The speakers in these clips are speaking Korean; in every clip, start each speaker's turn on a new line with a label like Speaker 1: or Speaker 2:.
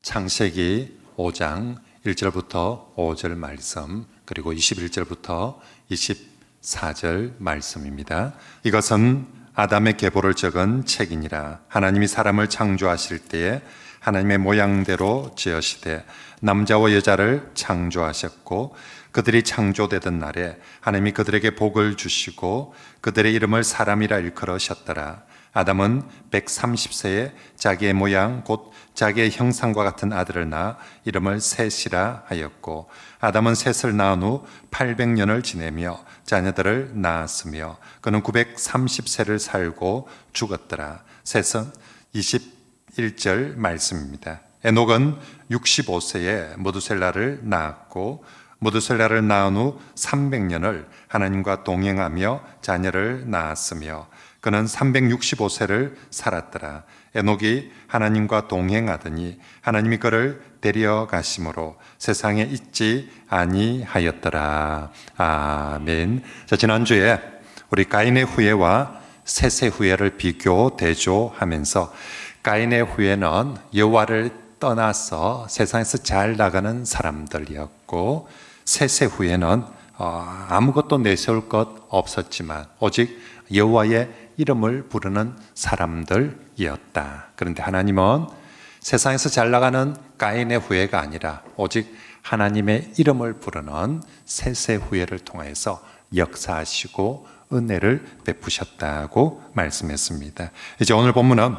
Speaker 1: 창세기 5장 1절부터 5절 말씀, 그리고 21절부터 24절 말씀입니다. 이것은 아담의 계보를 적은 책이니라. 하나님이 사람을 창조하실 때에 하나님의 모양대로 지으시되 남자와 여자를 창조하셨고, 그들이 창조되던 날에 하나님이 그들에게 복을 주시고 그들의 이름을 사람이라 일컬으셨더라. 아담은 130세에 자기의 모양 곧 자기의 형상과 같은 아들을 낳아 이름을 셋이라 하였고, 아담은 셋을 낳은 후 800년을 지내며 자녀들을 낳았으며 그는 930세를 살고 죽었더라. 셋은 21절 말씀입니다. 에녹은 65세에 무두셀라를 낳았고, 무두셀라를 낳은 후 300년을 하나님과 동행하며 자녀를 낳았으며 그는 365세를 살았더라. 에녹이 하나님과 동행하더니 하나님이 그를 데려가심으로 세상에 있지 아니하였더라. 아멘. 자, 지난주에 우리 가인의 후예와 셋의 후예를 비교 대조하면서, 가인의 후예는 여호와를 떠나서 세상에서 잘 나가는 사람들이었고, 셋의 후예는 아무것도 내세울 것 없었지만 오직 여호와의 이름을 부르는 사람들이었다. 그런데 하나님은 세상에서 잘 나가는 가인의 후예가 아니라 오직 하나님의 이름을 부르는 셋의 후예를 통해서 역사하시고 은혜를 베푸셨다고 말씀했습니다. 이제 오늘 본문은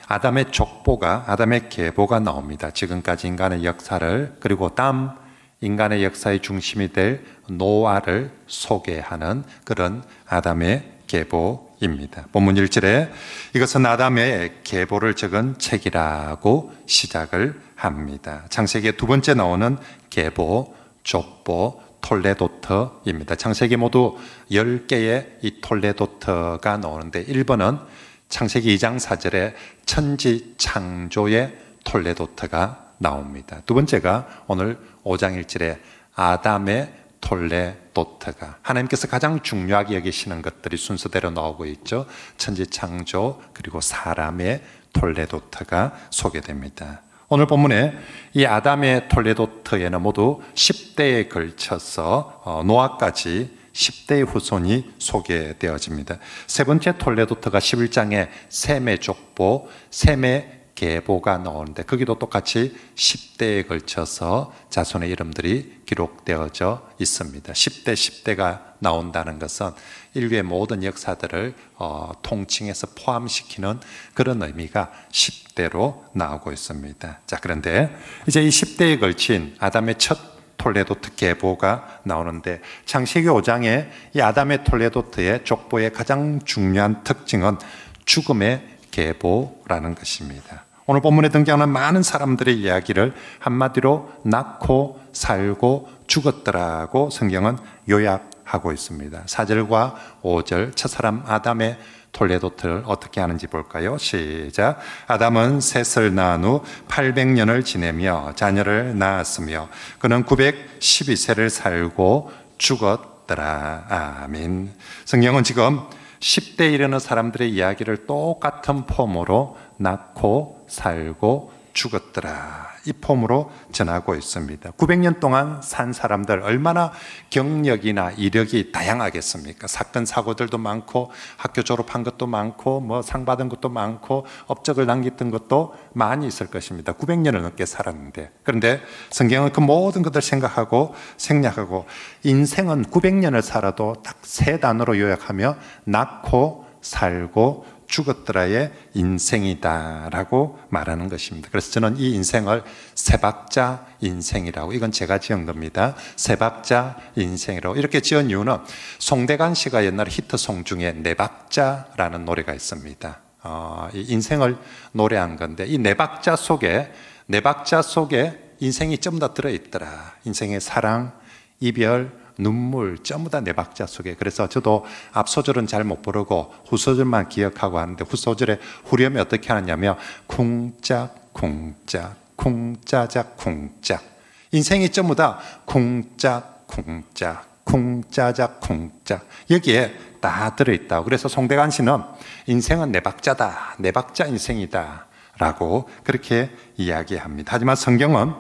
Speaker 1: 아담의 족보가, 아담의 계보가 나옵니다. 지금까지 인간의 역사를, 그리고 다음 인간의 역사의 중심이 될 노아를 소개하는 그런 아담의 계보입니다. 본문 1절에 이것은 아담의 계보를 적은 책이라고 시작을 합니다. 창세기의 두 번째 나오는 계보, 족보, 톨레도트입니다. 창세기 모두 10개의 이 톨레도트가 나오는데, 1번은 창세기 2장 4절에 천지 창조의 톨레도트가 나옵니다. 두 번째가 오늘 5장 1절에 아담의 톨레도트가, 하나님께서 가장 중요하게 여기시는 것들이 순서대로 나오고 있죠. 천지 창조, 그리고 사람의 톨레도트가 소개됩니다. 오늘 본문에 이 아담의 톨레도트에는 모두 10대에 걸쳐서 노아까지 10대의 후손이 소개되어집니다. 세 번째 톨레도트가 11장에 셈의 족보, 셈의 계보가 나오는데, 거기도 똑같이 10대에 걸쳐서 자손의 이름들이 기록되어져 있습니다. 10대가 나온다는 것은 인류의 모든 역사들을 통칭해서 포함시키는 그런 의미가 10대로 나오고 있습니다. 자, 그런데 이제 이 10대에 걸친 아담의 첫 톨레도트 계보가 나오는데, 창세기 5장에 이 아담의 톨레도트의 족보의 가장 중요한 특징은 죽음의 계보라는 것입니다. 오늘 본문에 등장하는 많은 사람들의 이야기를 한마디로 낳고 살고 죽었더라고 성경은 요약하고 있습니다. 4절과 5절, 첫사람 아담의 톨레도트를 어떻게 하는지 볼까요? 시작. 아담은 셋을 낳은 후 800년을 지내며 자녀를 낳았으며 그는 912세를 살고 죽었더라. 아멘. 성경은 지금 10대에 이르는 사람들의 이야기를 똑같은 폼으로 낳고 살고 죽었더라, 이 폼으로 전하고 있습니다. 900년 동안 산 사람들, 얼마나 경력이나 이력이 다양하겠습니까? 사건 사고들도 많고 학교 졸업한 것도 많고 상 받은 것도 많고 업적을 남겼던 것도 많이 있을 것입니다. 900년을 넘게 살았는데, 그런데 성경은 그 모든 것들 생각하고 생략하고 인생은 900년을 살아도 딱 세 단어로 요약하며 낳고 살고 죽었더라의 인생이다라고 말하는 것입니다. 그래서 저는 이 인생을 세박자 인생이라고, 이건 제가 지은 겁니다. 세박자 인생이라고 이렇게 지은 이유는, 송대관 씨가 옛날에 히트송 중에 네 박자라는 노래가 있습니다. 이 인생을 노래한 건데, 이 네 박자 속에 인생이 전부 다 들어있더라. 인생의 사랑, 이별, 눈물 전부 다 네 박자 속에. 그래서 저도 앞소절은 잘 못 부르고 후소절만 기억하고 하는데, 후소절에 후렴이 어떻게 하느냐면 쿵짝 쿵짝 쿵짜작 쿵짝, 인생이 전부 다 쿵짝 쿵짝 쿵짜작 쿵짝, 여기에 다 들어있다고. 그래서 송대관 씨는 인생은 네 박자다, 네 박자 인생이다, 라고 그렇게 이야기합니다. 하지만 성경은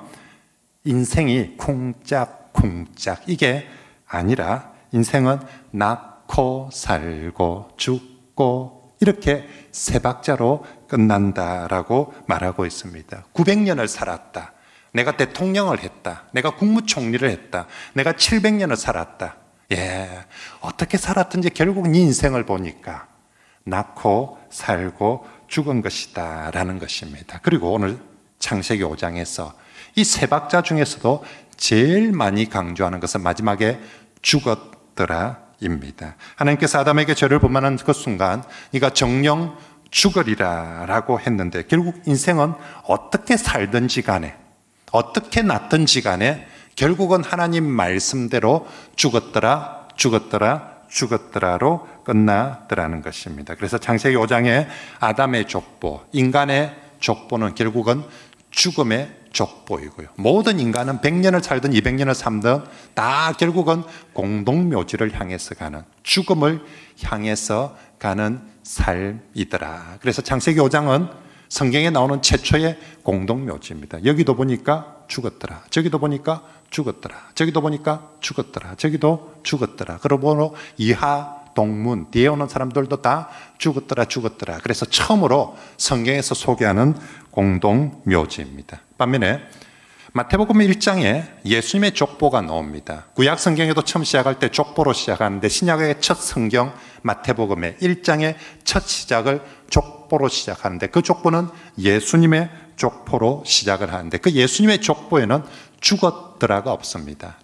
Speaker 1: 인생이 쿵짝쿵짝 이게 아니라 인생은 낳고 살고 죽고 이렇게 세 박자로 끝난다라고 말하고 있습니다. 900년을 살았다. 내가 대통령을 했다. 내가 국무총리를 했다. 내가 700년을 살았다. 어떻게 살았든지 결국 네 인생을 보니까 낳고 살고 죽은 것이다 라는 것입니다. 그리고 오늘 창세기 5장에서 이 세 박자 중에서도 제일 많이 강조하는 것은 마지막에 죽었더라 입니다. 하나님께서 아담에게 죄를 범하는 그 순간 네가 정령 죽으리라 라고 했는데 결국 인생은 어떻게 살든지 간에 어떻게 났든지 간에 결국은 하나님 말씀대로 죽었더라 죽었더라로 끝나더라는 것입니다. 그래서 창세기 5장에 아담의 족보, 인간의 족보는 결국은 죽음의 족보이고요. 모든 인간은 100년을 살든 200년을 살든 다 결국은 공동묘지를 향해서 가는, 죽음을 향해서 가는 삶이더라. 그래서 창세기 5장은 성경에 나오는 최초의 공동묘지입니다. 여기도 보니까 죽었더라. 저기도 보니까 죽었더라. 저기도 보니까 죽었더라. 저기도 죽었더라. 그러므로 이하 동문 뒤에 오는 사람들도 다 죽었더라. 그래서 처음으로 성경에서 소개하는 공동묘지입니다. 반면에 마태복음 1장에 예수님의 족보가 나옵니다. 구약 성경에도 처음 시작할 때 족보로 시작하는데 신약의 첫 성경 마태복음의 1장의 첫 시작을 족보로 시작하는데 그 족보는 예수님의 족보로 시작을 하는데 그 예수님의 족보에는 죽었더라가 없습니다.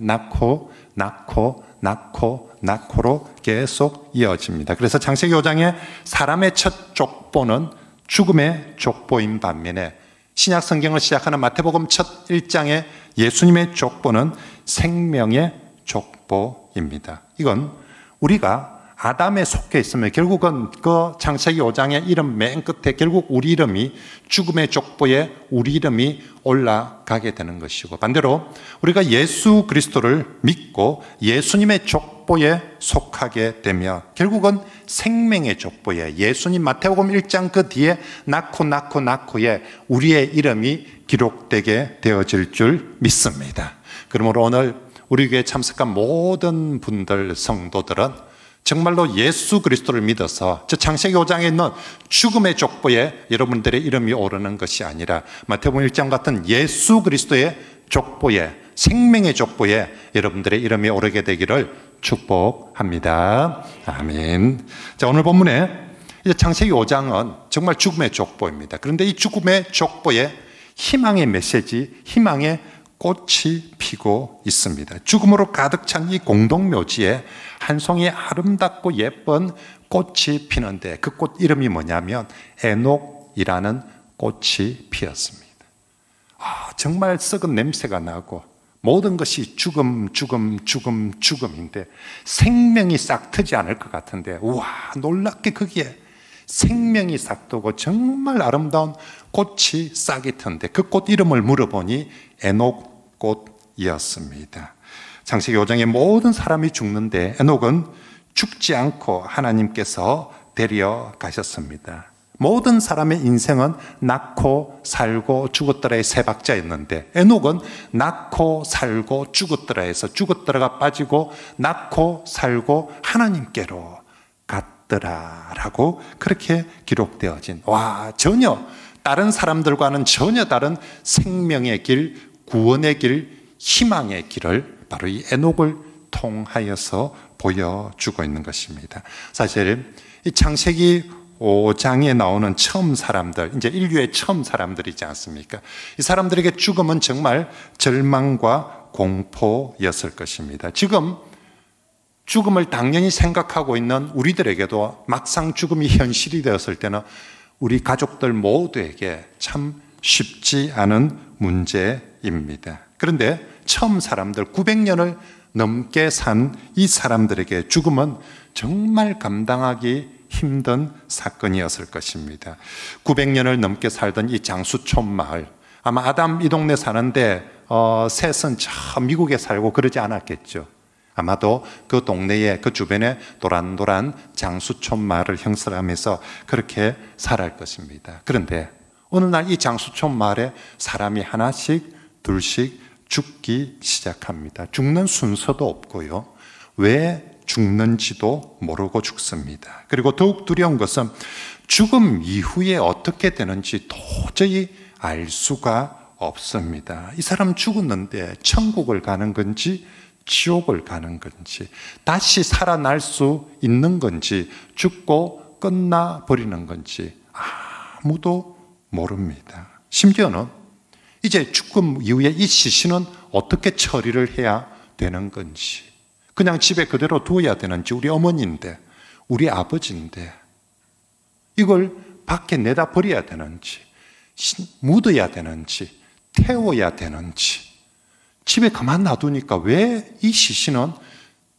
Speaker 1: 낳고로 계속 이어집니다. 그래서 창세기 5장에 사람의 첫 족보는 죽음의 족보인 반면에 신약 성경을 시작하는 마태복음 첫 1장의 예수님의 족보는 생명의 족보입니다. 이건 우리가 아담에 속해 있으면 결국은 그 창세기 5장의 이름 맨 끝에 결국 우리 이름이 죽음의 족보에 우리 이름이 올라가게 되는 것이고 반대로 우리가 예수 그리스도를 믿고 예수님의 족보에 속하게 되면 결국은 생명의 족보에 예수님 마태복음 1장 그 뒤에 낳고에 우리의 이름이 기록되게 되어질 줄 믿습니다. 그러므로 오늘 우리 교회에 참석한 모든 분들 성도들은 정말로 예수 그리스도를 믿어서 저 창세기 5장에 있는 죽음의 족보에 여러분들의 이름이 오르는 것이 아니라 마태복음 1장 같은 예수 그리스도의 족보에 생명의 족보에 여러분들의 이름이 오르게 되기를 축복합니다. 아멘. 자, 오늘 본문에 이제 창세기 5장은 정말 죽음의 족보입니다. 그런데 이 죽음의 족보에 희망의 메시지, 희망의 꽃이 피고 있습니다. 죽음으로 가득 찬 이 공동묘지에 한 송이 아름답고 예쁜 꽃이 피는데 그 꽃 이름이 뭐냐면 에녹이라는 꽃이 피었습니다. 정말 썩은 냄새가 나고 모든 것이 죽음인데 생명이 싹 트지 않을 것 같은데 우와 놀랍게 거기에 생명이 싹 트고 정말 아름다운 꽃이 싹이 튼데 그 꽃 이름을 물어보니 에녹꽃이었습니다. 창세기 5장에 모든 사람이 죽는데 에녹은 죽지 않고 하나님께서 데려가셨습니다. 모든 사람의 인생은 낳고 살고 죽었더라의 세 박자였는데 에녹은 낳고 살고 죽었더라에서 죽었더라가 빠지고 낳고 살고 하나님께로 갔더라라고 그렇게 기록되어진 전혀 다른 사람들과는 전혀 다른 생명의 길, 구원의 길, 희망의 길을 바로 이 에녹을 통하여서 보여주고 있는 것입니다. 사실 이 창세기 5장에 나오는 처음 사람들, 이제 인류의 처음 사람들이지 않습니까? 이 사람들에게 죽음은 정말 절망과 공포였을 것입니다. 지금 죽음을 당연히 생각하고 있는 우리들에게도 막상 죽음이 현실이 되었을 때는 우리 가족들 모두에게 참 쉽지 않은 문제입니다. 그런데 처음 사람들 900년을 넘게 산 이 사람들에게 죽음은 정말 감당하기 힘든 사건이었을 것입니다. 900년을 넘게 살던 이 장수촌 마을, 아마 아담 이 동네 사는데 셋은 저 미국에 살고 그러지 않았겠죠. 아마도 그 동네에 그 주변에 도란도란 장수촌 마을을 형성하면서 그렇게 살아갈 것입니다. 그런데 어느 날 이 장수촌 마을에 사람이 하나씩 둘씩 죽기 시작합니다. 죽는 순서도 없고요. 왜 죽는지도 모르고 죽습니다. 그리고 더욱 두려운 것은 죽음 이후에 어떻게 되는지 도저히 알 수가 없습니다. 이 사람 죽었는데 천국을 가는 건지 지옥을 가는 건지 다시 살아날 수 있는 건지 죽고 끝나버리는 건지 아무도 모릅니다. 심지어는 이제 죽음 이후에 이 시신은 어떻게 처리를 해야 되는 건지, 그냥 집에 그대로 두어야 되는지, 우리 어머니인데, 우리 아버지인데 이걸 밖에 내다 버려야 되는지, 묻어야 되는지, 태워야 되는지, 집에 가만 놔두니까 왜 이 시신은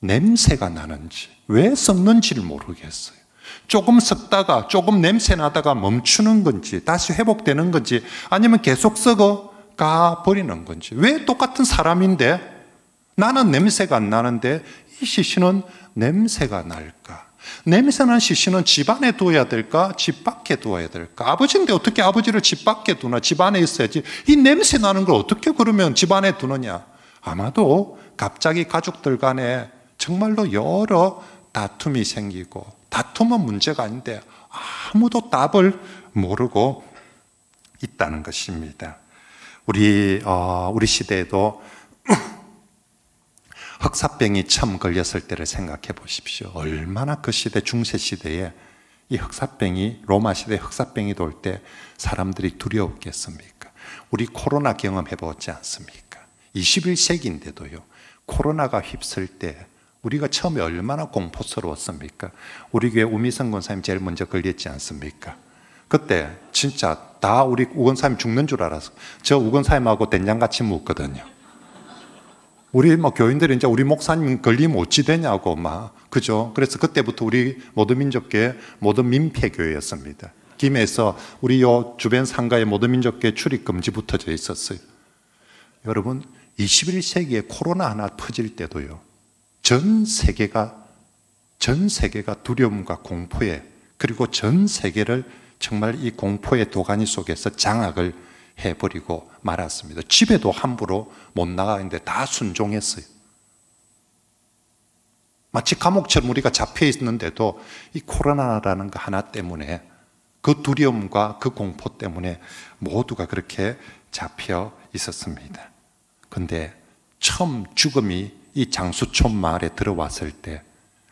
Speaker 1: 냄새가 나는지, 왜 썩는지를 모르겠어요. 조금 썩다가 조금 냄새 나다가 멈추는 건지, 다시 회복되는 건지, 아니면 계속 썩어가 버리는 건지. 왜 똑같은 사람인데 나는 냄새가 안 나는데 이 시신은 냄새가 날까? 냄새난 시신은 집 안에 두어야 될까? 집 밖에 두어야 될까? 아버지인데 어떻게 아버지를 집 밖에 두나? 집 안에 있어야지. 이 냄새 나는 걸 어떻게 그러면 집 안에 두느냐? 아마도 갑자기 가족들 간에 정말로 여러 다툼이 생기고, 다툼은 문제가 아닌데 아무도 답을 모르고 있다는 것입니다. 우리 시대에도 흑사병이 처음 걸렸을 때를 생각해 보십시오. 얼마나 그 시대, 중세 시대에 이 흑사병이, 로마 시대 흑사병이 돌 때 사람들이 두려웠겠습니까? 우리 코로나 경험해 보지 않습니까? 21세기인데도요, 코로나가 휩쓸 때 우리가 처음에 얼마나 공포스러웠습니까? 우리 교회 우미성 권사님 제일 먼저 걸렸지 않습니까? 그때 진짜 다 우리 우건사님 죽는 줄 알았어. 저 우건사님하고 된장같이 묻거든요. 우리 교인들이 이제 우리 목사님 걸리면 어찌 되냐고 그죠? 그래서 그때부터 우리 모든 민족교회 모든 민폐교회였습니다. 김해에서 우리 요 주변 상가에 모든 민족교회 출입 금지 붙어져 있었어요. 여러분, 21세기에 코로나 하나 퍼질 때도요, 전 세계가 두려움과 공포에, 그리고 전 세계를 정말 이 공포의 도가니 속에서 장악을 해버리고 말았습니다. 집에도 함부로 못 나가는데 다 순종했어요. 마치 감옥처럼 우리가 잡혀 있는데도 이 코로나라는 거 하나 때문에, 그 두려움과 그 공포 때문에 모두가 그렇게 잡혀 있었습니다. 그런데 처음 죽음이 이 장수촌 마을에 들어왔을 때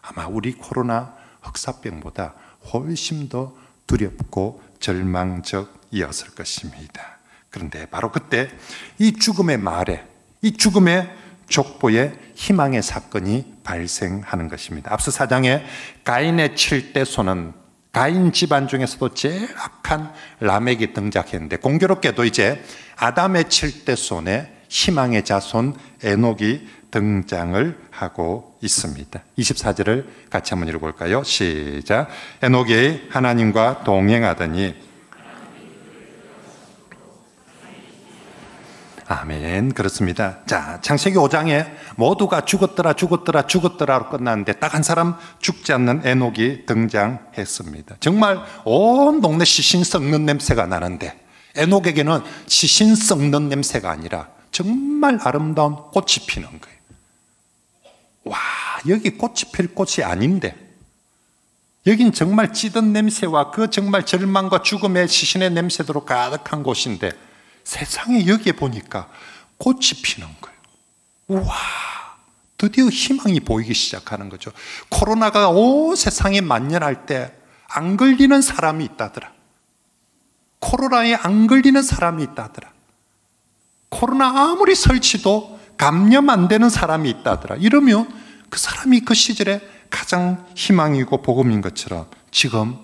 Speaker 1: 아마 우리 코로나 흑사병보다 훨씬 더 두렵고 절망적이었을 것입니다. 그런데 바로 그때 이 죽음의 마을에, 이 죽음의 족보에 희망의 사건이 발생하는 것입니다. 앞서 4장에 가인의 7대 손은 가인 집안 중에서도 제일 악한 라멕이 등장했는데, 공교롭게도 이제 아담의 7대 손에 희망의 자손 에녹이 등장을 하고 있습니다. 24절을 같이 한번 읽어볼까요? 시작. 에녹이 하나님과 동행하더니, 아멘. 그렇습니다. 자, 창세기 5장에 모두가 죽었더라로 끝났는데 딱 한 사람 죽지 않는 에녹이 등장했습니다. 정말 온 동네 시신 썩는 냄새가 나는데, 에녹에게는 시신 썩는 냄새가 아니라 정말 아름다운 꽃이 피는 거예요. 와, 여기 꽃이 필 꽃이 아닌데, 여긴 정말 찌든 냄새와 그 정말 절망과 죽음의 시신의 냄새로 가득한 곳인데, 세상에 여기에 보니까 꽃이 피는 거예요. 우와, 드디어 희망이 보이기 시작하는 거죠. 코로나가 온 세상에 만연할 때 안 걸리는 사람이 있다더라. 코로나에 안 걸리는 사람이 있다더라. 코로나 아무리 설치도 감염 안 되는 사람이 있다더라. 이러면 그 사람이 그 시절에 가장 희망이고 복음인 것처럼 지금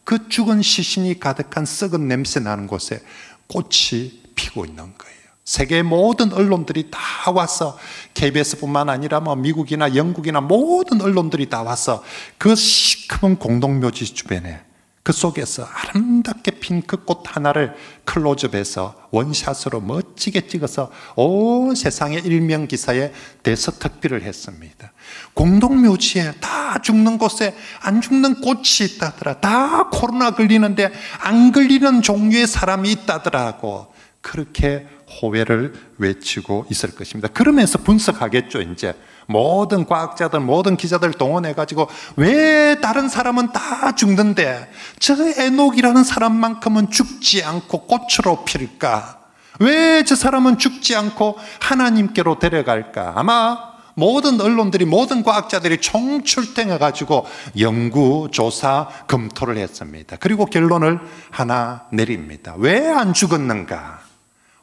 Speaker 1: 그 죽은 시신이 가득한 썩은 냄새 나는 곳에 꽃이 피고 있는 거예요. 세계 모든 언론들이 다 와서, KBS뿐만 아니라 미국이나 영국이나 모든 언론들이 다 와서 그 시커먼 공동묘지 주변에 그 속에서 아름답게 핀 그 꽃 하나를 클로즈업해서 원샷으로 멋지게 찍어서 온 세상의 일면 기사에 대서특필을 했습니다. 공동묘지에 다 죽는 곳에 안 죽는 꽃이 있다더라. 다 코로나 걸리는데 안 걸리는 종류의 사람이 있다더라고. 그렇게 호외를 외치고 있을 것입니다. 그러면서 분석하겠죠. 이제 모든 과학자들, 모든 기자들 동원해가지고 왜 다른 사람은 다 죽는데 저 에녹이라는 사람만큼은 죽지 않고 꽃으로 필까? 왜 저 사람은 죽지 않고 하나님께로 데려갈까? 아마 모든 언론들이, 모든 과학자들이 총출동해가지고 연구, 조사, 검토를 했습니다. 그리고 결론을 하나 내립니다. 왜 안 죽었는가?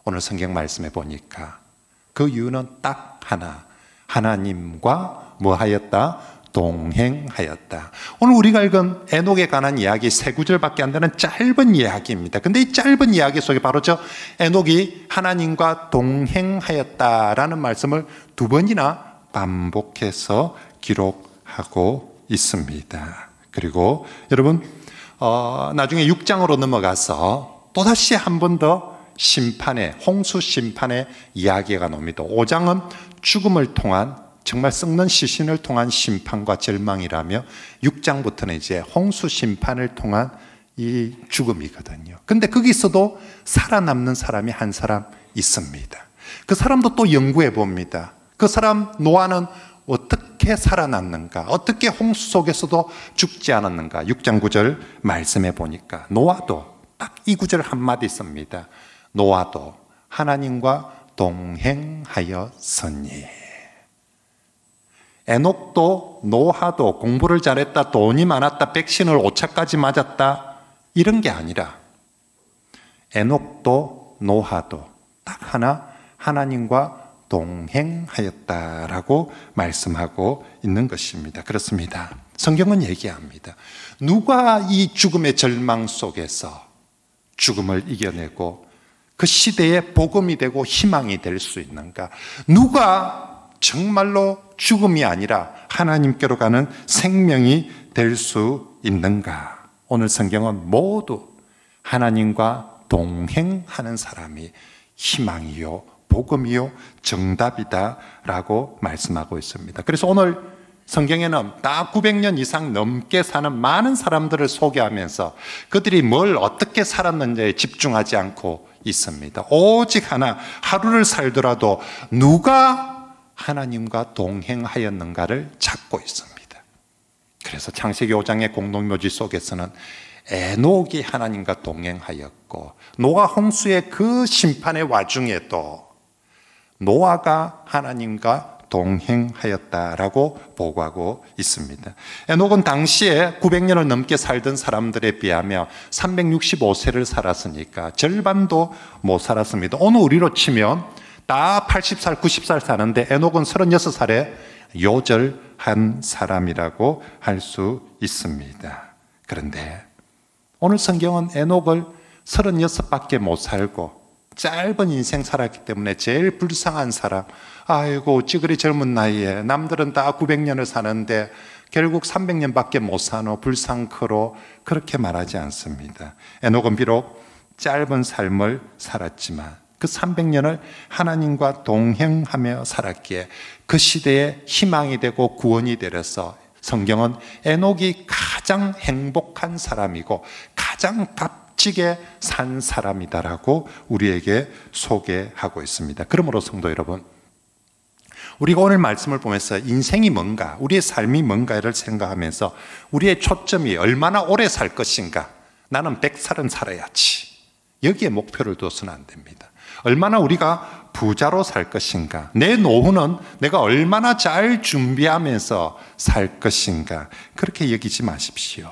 Speaker 1: 오늘 성경 말씀에 보니까 그 이유는 딱 하나. 하나님과 뭐 하였다? 동행하였다. 오늘 우리가 읽은 에녹에 관한 이야기 3구절밖에 안 되는 짧은 이야기입니다. 근데 이 짧은 이야기 속에 바로 저 에녹이 하나님과 동행하였다라는 말씀을 2번이나 반복해서 기록하고 있습니다. 그리고 여러분 나중에 6장으로 넘어가서 또다시 한 번 더 심판의, 홍수 심판의 이야기가 나옵니다. 5장은 죽음을 통한, 정말 썩는 시신을 통한 심판과 절망이라며 6장부터는 이제 홍수 심판을 통한 이 죽음이거든요. 근데 거기서도 살아남는 사람이 한 사람 있습니다. 그 사람도 또 연구해 봅니다. 그 사람 노아는 어떻게 살아났는가? 어떻게 홍수 속에서도 죽지 않았는가? 6장 9절 말씀해 보니까 노아도 딱 이 구절 한마디 씁니다. 노아도 하나님과 동행하였으니. 에녹도 노아도 공부를 잘했다, 돈이 많았다, 백신을 5차까지 맞았다, 이런 게 아니라 에녹도 노아도 딱 하나 하나님과 동행하였다라고 말씀하고 있는 것입니다. 그렇습니다. 성경은 얘기합니다. 누가 이 죽음의 절망 속에서 죽음을 이겨내고 그 시대에 복음이 되고 희망이 될 수 있는가? 누가 정말로 죽음이 아니라 하나님께로 가는 생명이 될 수 있는가? 오늘 성경은 모두 하나님과 동행하는 사람이 희망이요, 복음이요, 정답이다 라고 말씀하고 있습니다. 그래서 오늘 성경에는 다 900년 이상 넘게 사는 많은 사람들을 소개하면서 그들이 뭘 어떻게 살았는지에 집중하지 않고 있습니다. 오직 하나, 하루를 살더라도 누가 하나님과 동행하였는가를 찾고 있습니다. 그래서 창세기 5장의 공동묘지 속에서는 에녹이 하나님과 동행하였고, 노아 홍수의 그 심판의 와중에도 노아가 하나님과 동행하였다라고 보고하고 있습니다. 에녹은 당시에 900년을 넘게 살던 사람들에 비하며 365세를 살았으니까 절반도 못 살았습니다. 오늘 우리로 치면 다 80살, 90살 사는데 에녹은 36살에 요절한 사람이라고 할 수 있습니다. 그런데 오늘 성경은 에녹을 36밖에 못 살고 짧은 인생 살았기 때문에 제일 불쌍한 사람, 아이고 어찌 그리 젊은 나이에, 남들은 다 900년을 사는데 결국 300년밖에 못 사노, 불쌍크로, 그렇게 말하지 않습니다. 에녹은 비록 짧은 삶을 살았지만 그 300년을 하나님과 동행하며 살았기에 그 시대에 희망이 되고 구원이 되어서 성경은 에녹이 가장 행복한 사람이고 가장 값지게 산 사람이다라고 우리에게 소개하고 있습니다. 그러므로 성도 여러분, 우리가 오늘 말씀을 보면서 인생이 뭔가, 우리의 삶이 뭔가를 생각하면서 우리의 초점이 얼마나 오래 살 것인가, 나는 100살은 살아야지, 여기에 목표를 둬서는 안 됩니다. 얼마나 우리가 부자로 살 것인가, 내 노후는 내가 얼마나 잘 준비하면서 살 것인가, 그렇게 여기지 마십시오.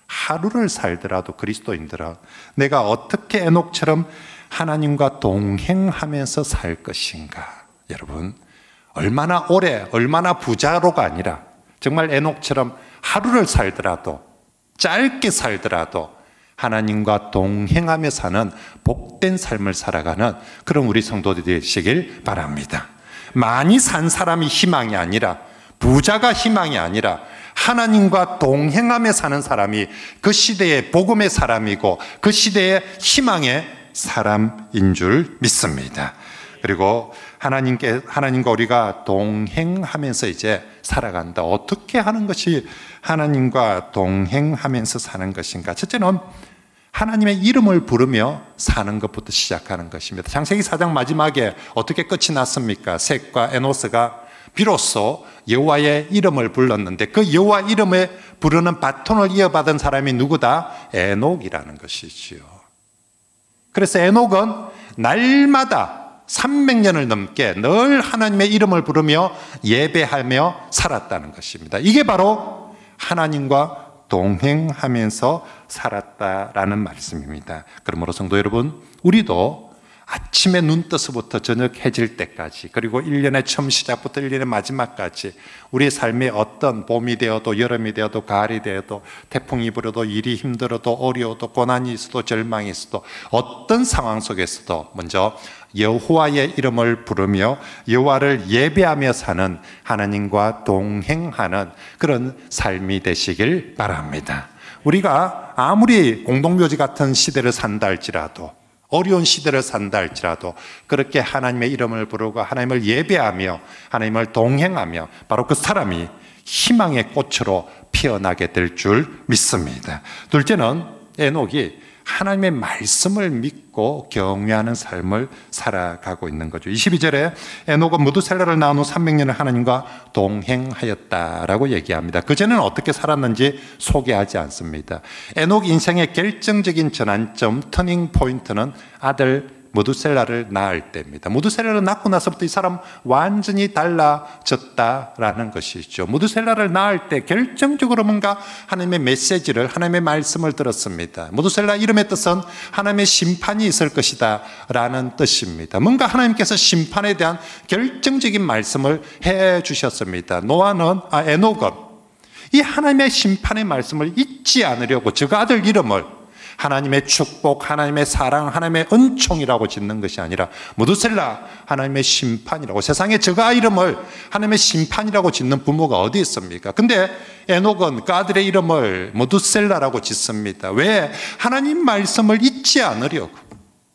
Speaker 1: 하루를 살더라도 그리스도인들은 내가 어떻게 에녹처럼 하나님과 동행하면서 살 것인가. 여러분, 얼마나 오래, 얼마나 부자로가 아니라 정말 에녹처럼 하루를 살더라도, 짧게 살더라도 하나님과 동행하며 사는 복된 삶을 살아가는 그런 우리 성도들이 되시길 바랍니다. 많이 산 사람이 희망이 아니라, 부자가 희망이 아니라 하나님과 동행하며 사는 사람이 그 시대의 복음의 사람이고 그 시대의 희망의 사람인 줄 믿습니다. 그리고 하나님과 우리가 동행하면서 이제 살아간다. 어떻게 하는 것이 하나님과 동행하면서 사는 것인가? 첫째는 하나님의 이름을 부르며 사는 것부터 시작하는 것입니다. 창세기 4장 마지막에 어떻게 끝이 났습니까? 셋과 에노스가 비로소 여호와의 이름을 불렀는데 그 여호와 이름에 부르는 바톤을 이어받은 사람이 누구다? 에녹이라는 것이지요. 그래서 에녹은 날마다 300년을 넘게 늘 하나님의 이름을 부르며 예배하며 살았다는 것입니다. 이게 바로 하나님과 동행하면서 살았다라는 말씀입니다. 그러므로 성도 여러분, 우리도 아침에 눈 떠서부터 저녁 해질 때까지, 그리고 1년의 처음 시작부터 1년의 마지막까지 우리의 삶에 어떤 봄이 되어도 여름이 되어도 가을이 되어도 태풍이 불어도 일이 힘들어도 어려워도 고난이 있어도 절망이 있어도 어떤 상황 속에서도 먼저 여호와의 이름을 부르며 여호와를 예배하며 사는, 하나님과 동행하는 그런 삶이 되시길 바랍니다. 우리가 아무리 공동묘지 같은 시대를 산다 할지라도, 어려운 시대를 산다 할지라도 그렇게 하나님의 이름을 부르고 하나님을 예배하며 하나님을 동행하며 바로 그 사람이 희망의 꽃으로 피어나게 될 줄 믿습니다. 둘째는 에녹이 하나님의 말씀을 믿고 경외하는 삶을 살아가고 있는 거죠. 22절에 에녹은 무두셀라를 낳은 후 300년을 하나님과 동행하였다라고 얘기합니다. 그전에는 어떻게 살았는지 소개하지 않습니다. 에녹 인생의 결정적인 전환점, 터닝 포인트는 아들 무두셀라를 낳을 때입니다. 무두셀라를 낳고 나서부터 이 사람 완전히 달라졌다라는 것이죠. 무두셀라를 낳을 때 결정적으로 뭔가 하나님의 메시지를, 하나님의 말씀을 들었습니다. 무두셀라 이름의 뜻은 하나님의 심판이 있을 것이다 라는 뜻입니다. 뭔가 하나님께서 심판에 대한 결정적인 말씀을 해 주셨습니다. 에녹은 이 하나님의 심판의 말씀을 잊지 않으려고 저 아들 이름을 하나님의 축복, 하나님의 사랑, 하나님의 은총이라고 짓는 것이 아니라 무두셀라, 하나님의 심판이라고. 세상에 저가 이름을 하나님의 심판이라고 짓는 부모가 어디 있습니까? 근데 에녹은 그 아들의 이름을 무두셀라라고 짓습니다. 왜? 하나님 말씀을 잊지 않으려고.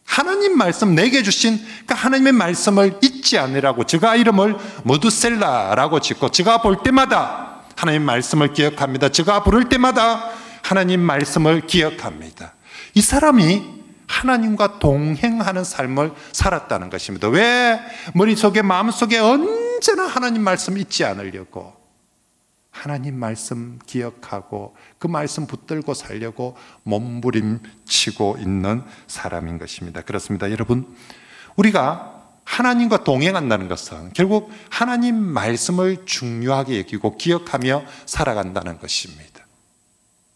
Speaker 1: 하나님 말씀 내게 주신 그 하나님의 말씀을 잊지 않으라고 저가 이름을 무두셀라라고 짓고, 저가 볼 때마다 하나님 말씀을 기억합니다. 저가 부를 때마다 하나님 말씀을 기억합니다. 이 사람이 하나님과 동행하는 삶을 살았다는 것입니다. 왜? 머릿속에 마음속에 언제나 하나님 말씀 잊지 않으려고, 하나님 말씀 기억하고 그 말씀 붙들고 살려고 몸부림치고 있는 사람인 것입니다. 그렇습니다. 여러분, 우리가 하나님과 동행한다는 것은 결국 하나님 말씀을 중요하게 여기고 기억하며 살아간다는 것입니다.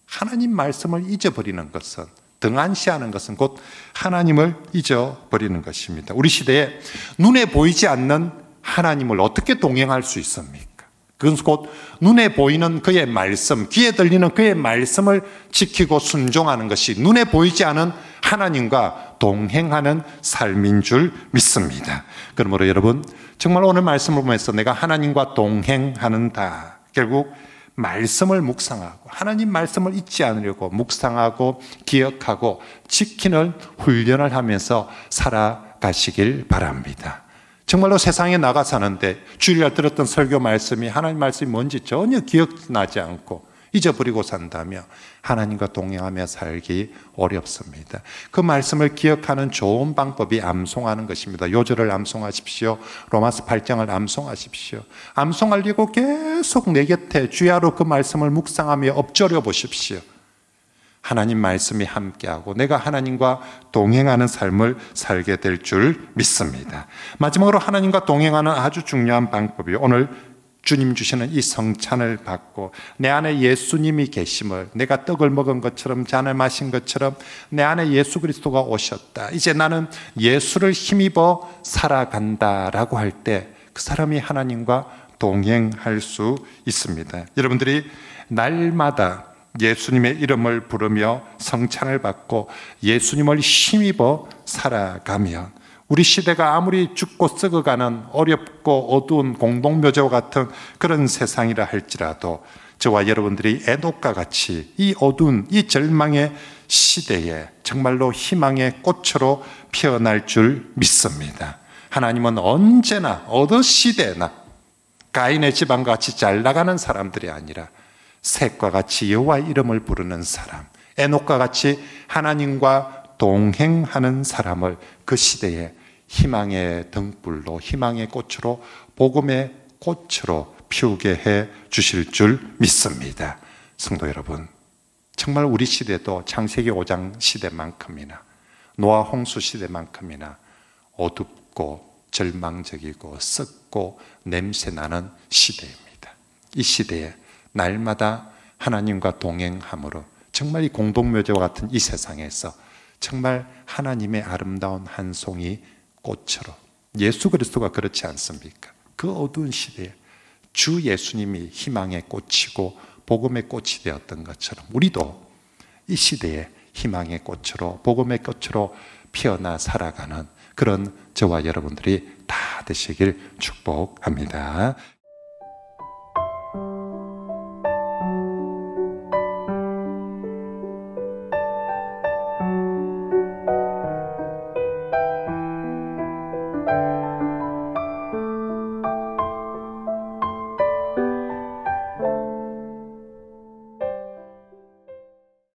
Speaker 1: 하나님 말씀을 잊어버리는 것은, 등한시하는 것은 곧 하나님을 잊어버리는 것입니다. 우리 시대에 눈에 보이지 않는 하나님을 어떻게 동행할 수 있습니까? 그건 곧 눈에 보이는 그의 말씀, 귀에 들리는 그의 말씀을 지키고 순종하는 것이 눈에 보이지 않은 하나님과 동행하는 삶인 줄 믿습니다. 그러므로 여러분, 정말 오늘 말씀을 보면서 내가 하나님과 동행하는다, 결국 말씀을 묵상하고 하나님 말씀을 잊지 않으려고 묵상하고 기억하고 지키는 훈련을 하면서 살아가시길 바랍니다. 정말로 세상에 나가 사는데 주일날 들었던 설교 말씀이 하나님 말씀이 뭔지 전혀 기억나지 않고 잊어버리고 산다며 하나님과 동행하며 살기 어렵습니다. 그 말씀을 기억하는 좋은 방법이 암송하는 것입니다. 요절을 암송하십시오. 로마서 8장을 암송하십시오. 암송하려고 계속 내 곁에 주야로 그 말씀을 묵상하며 엎조려 보십시오. 하나님 말씀이 함께하고 내가 하나님과 동행하는 삶을 살게 될 줄 믿습니다. 마지막으로 하나님과 동행하는 아주 중요한 방법이 오늘 주님 주시는 이 성찬을 받고 내 안에 예수님이 계심을, 내가 떡을 먹은 것처럼 잔을 마신 것처럼 내 안에 예수 그리스도가 오셨다, 이제 나는 예수를 힘입어 살아간다라고 할 때 그 사람이 하나님과 동행할 수 있습니다. 여러분들이 날마다 예수님의 이름을 부르며 성찬을 받고 예수님을 힘입어 살아가면 우리 시대가 아무리 죽고 썩어가는 어렵고 어두운 공동묘지와 같은 그런 세상이라 할지라도 저와 여러분들이 에녹과 같이 이 어두운 이 절망의 시대에 정말로 희망의 꽃으로 피어날 줄 믿습니다. 하나님은 언제나 어느 시대나 가인의 집안과 같이 잘 나가는 사람들이 아니라 셋과 같이 여호와 이름을 부르는 사람, 에녹과 같이 하나님과 동행하는 사람을 그 시대에 희망의 등불로, 희망의 꽃으로, 복음의 꽃으로 피우게 해 주실 줄 믿습니다. 성도 여러분, 정말 우리 시대도 창세기 5장 시대만큼이나 노아 홍수 시대만큼이나 어둡고 절망적이고 썩고 냄새나는 시대입니다. 이 시대에 날마다 하나님과 동행함으로 정말 이 공동묘지와 같은 이 세상에서 정말 하나님의 아름다운 한 송이 꽃으로, 예수 그리스도가 그렇지 않습니까? 그 어두운 시대에 주 예수님이 희망의 꽃이고 복음의 꽃이 되었던 것처럼 우리도 이 시대에 희망의 꽃으로, 복음의 꽃으로 피어나 살아가는 그런 저와 여러분들이 다 되시길 축복합니다.